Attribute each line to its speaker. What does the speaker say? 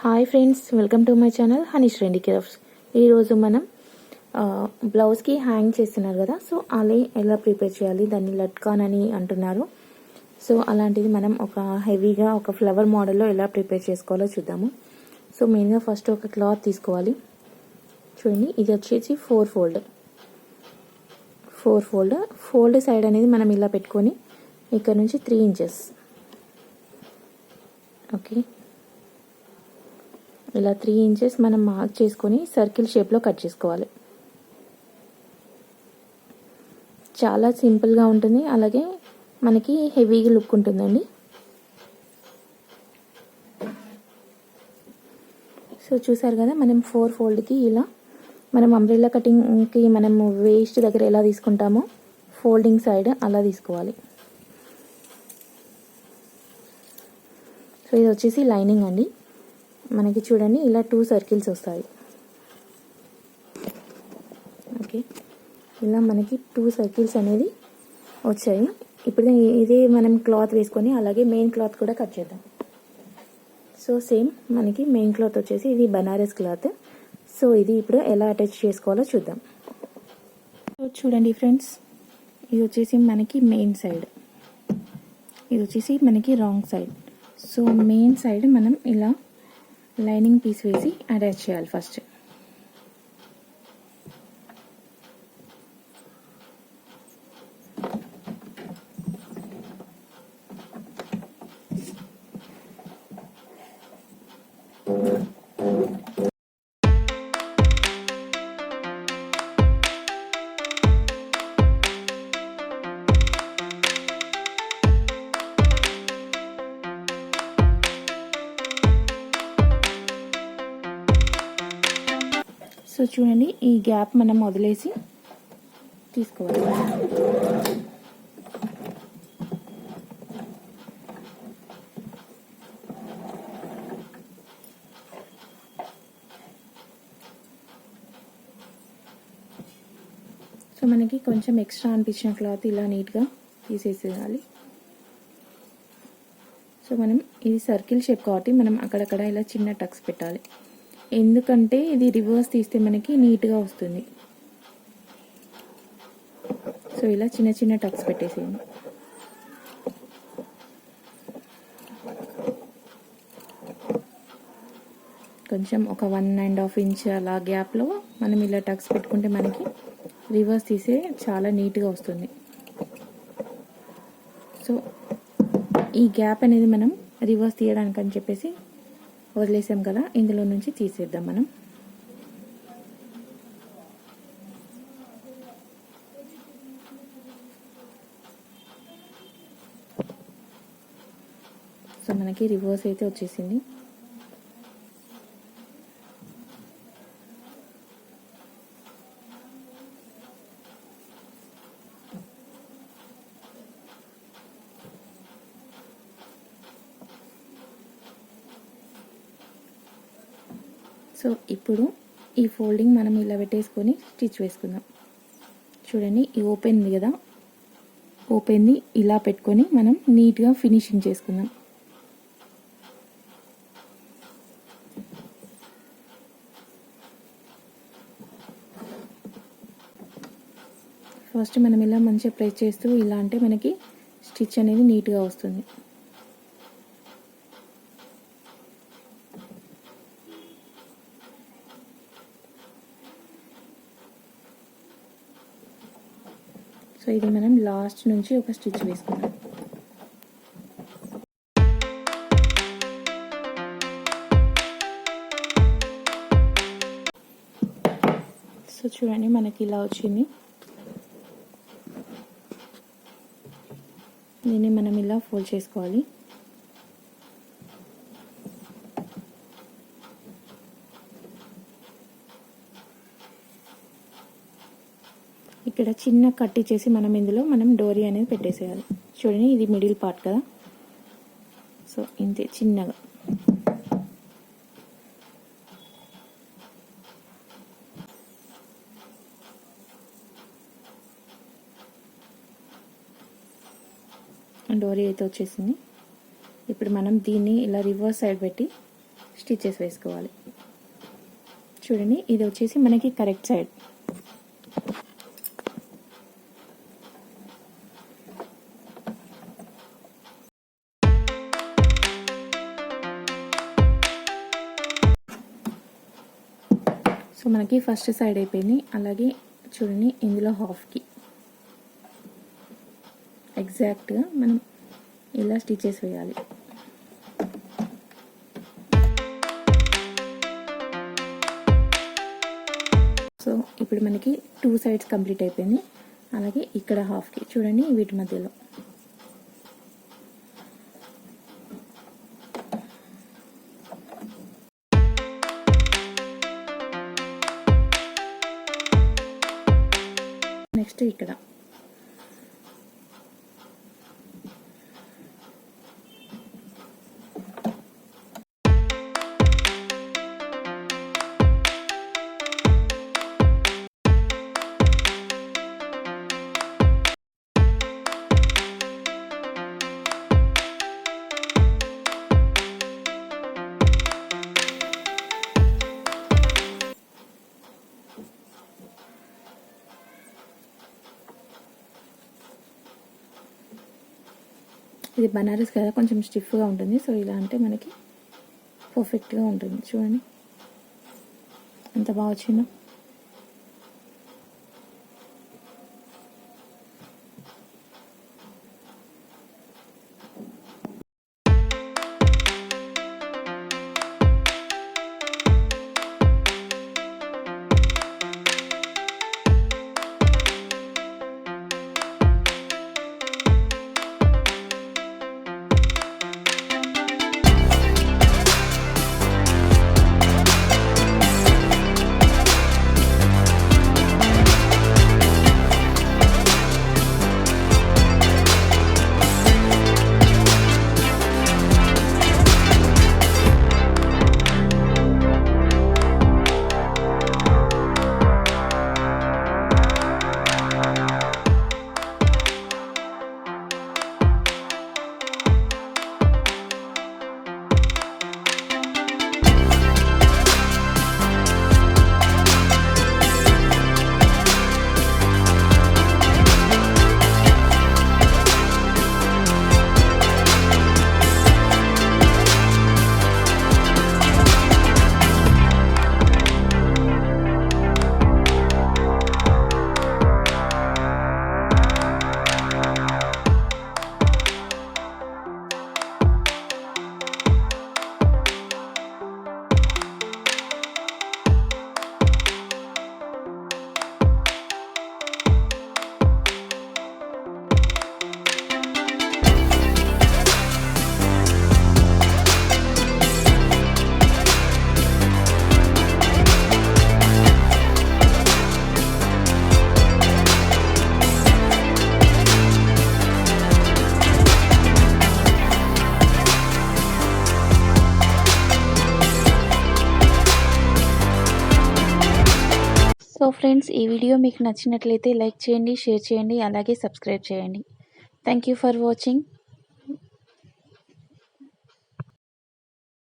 Speaker 1: Hi friends, welcome to my channel Hanish trendy crafts. ఈరోజు మనం బ్లౌజ్కి హ్యాంగ్ చేస్తున్నారు కదా, సో అలా ఎలా ప్రిపేర్ చేయాలి, దాన్ని లట్కాన్ అని అంటున్నారు. సో అలాంటిది మనం ఒక హెవీగా ఒక ఫ్లవర్ మోడల్లో ఎలా ప్రిపేర్ చేసుకోవాలో చూద్దాము. సో మెయిన్గా ఫస్ట్ ఒక క్లాత్ తీసుకోవాలి. చూడండి, ఇది వచ్చేసి ఫోల్డ్ సైడ్ అనేది మనం ఇలా పెట్టుకొని ఇక్కడ నుంచి 3 ఇంచెస్, ఓకే, ఇలా 3 ఇంచెస్ మనం మార్క్ చేసుకొని సర్కిల్ షేప్లో కట్ చేసుకోవాలి. చాలా సింపుల్గా ఉంటుంది, అలాగే మనకి హెవీగా లుక్ ఉంటుందండి. సో చూసారు కదా, మనం 4 ఫోల్డ్కి ఇలా మనం అంబ్రెల్లా కటింగ్కి మనం వేస్ట్ దగ్గర ఎలా తీసుకుంటామో ఫోల్డింగ్ సైడ్ అలా తీసుకోవాలి. సో ఇది వచ్చేసి లైనింగ్ అండి. మనకి చూడండి ఇలా 2 సర్కిల్స్ వస్తాయి. ఓకే, ఇలా మనకి 2 సర్కిల్స్ అనేది వచ్చాయి. ఇప్పుడు ఇదే మనం క్లాత్ వేసుకొని అలాగే మెయిన్ క్లాత్ కూడా కట్ చేద్దాం. సో సేమ్ మనకి మెయిన్ క్లాత్ వచ్చేసి ఇది బనారస్ క్లాత్. సో ఇది ఇప్పుడు ఎలా అటాచ్ చేసుకోవాలో చూద్దాం. సో చూడండి ఫ్రెండ్స్, ఇది వచ్చేసి మనకి మెయిన్ సైడ్, ఇది వచ్చేసి మనకి wrong side. So main side మనం ఇలా లైనింగ్ పీస్ వేసి అటాచ్ చేయాలి ఫస్ట్. సో చూడండి, ఈ గ్యాప్ మనం వదిలేసి తీసుకోవాలి. సో మనకి కొంచెం ఎక్స్ట్రా అనిపించిన క్లాత్ ఇలా నీట్గా తీసేసేయాలి. సో మనం ఇది సర్కిల్ షేప్ కాబట్టి మనం అక్కడక్కడ ఇలా చిన్న టక్స్ పెట్టాలి, ఎందుకంటే ఇది రివర్స్ తీస్తే మనకి నీట్గా వస్తుంది. సో ఇలా చిన్న చిన్న టక్స్ పెట్టేసేయండి. కొంచెం ఒక 1.5 ఇంచ్ అలా గ్యాప్లో మనం ఇలా టక్స్ పెట్టుకుంటే మనకి రివర్స్ తీసే చాలా నీట్గా వస్తుంది. సో ఈ గ్యాప్ అనేది మనం రివర్స్ తీయడానికి అని చెప్పేసి వదిలేసాం కదా, ఇందులో నుంచి తీసేద్దాం మనం. సో మనకి రివర్స్ అయితే వచ్చేసింది. సో ఇప్పుడు ఈ ఫోల్డింగ్ మనం ఇలా పెట్టేసుకొని స్టిచ్ వేసుకుందాం. చూడండి, ఈ ఓపెన్ ఉంది కదా, ఓపెన్ని ఇలా పెట్టుకొని మనం నీట్గా ఫినిషింగ్ చేసుకుందాం. ఫస్ట్ మనం ఇలా మంచిగా ప్రెస్ చేస్తూ ఇలా అంటే మనకి స్టిచ్ అనేది నీట్గా వస్తుంది. సో ఇది మనం లాస్ట్ నుంచి ఒక స్టిచ్ వేసుకుందాం. సో చూడండి, మనకి ఇలా వచ్చింది. దీన్ని మనం ఇలా ఫోల్డ్ చేసుకోవాలి. ఇక్కడ చిన్న కట్ ఇచ్చేసి మనం ఇందులో డోరీ అనేది పెట్టేసేయాలి. చూడండి, ఇది మిడిల్ పార్ట్ కదా, సో ఇంతే చిన్నగా. డోరీ అయితే వచ్చేసింది. ఇప్పుడు మనం దీన్ని ఇలా రివర్స్ సైడ్ పెట్టి స్టిచెస్ వేసుకోవాలి. చూడండి, ఇది వచ్చేసి మనకి కరెక్ట్ సైడ్. సో మనకి ఫస్ట్ సైడ్ అయిపోయింది. అలాగే చూడండి, ఇందులో హాఫ్కి ఎగ్జాక్ట్గా మనం ఇలా స్టిచెస్ వేయాలి. సో ఇప్పుడు మనకి 2 సైడ్స్ కంప్లీట్ అయిపోయింది. అలాగే ఇక్కడ హాఫ్కి చూడండి, వీటి మధ్యలో నెక్స్ట్ ఇక్కడ ఇది బనారస్ కదా, కొంచెం స్టిఫ్గా ఉంటుంది. సో ఇలా అంటే మనకి పర్ఫెక్ట్గా ఉంటుంది. చూడండి ఎంత బాగా వచ్చిందో. సో ఫ్రెండ్స్, ఈ వీడియో మీకు నచ్చినట్లయితే లైక్ చేయండి, షేర్ చేయండి, అలాగే సబ్స్క్రైబ్ చేయండి. Thank you for watching.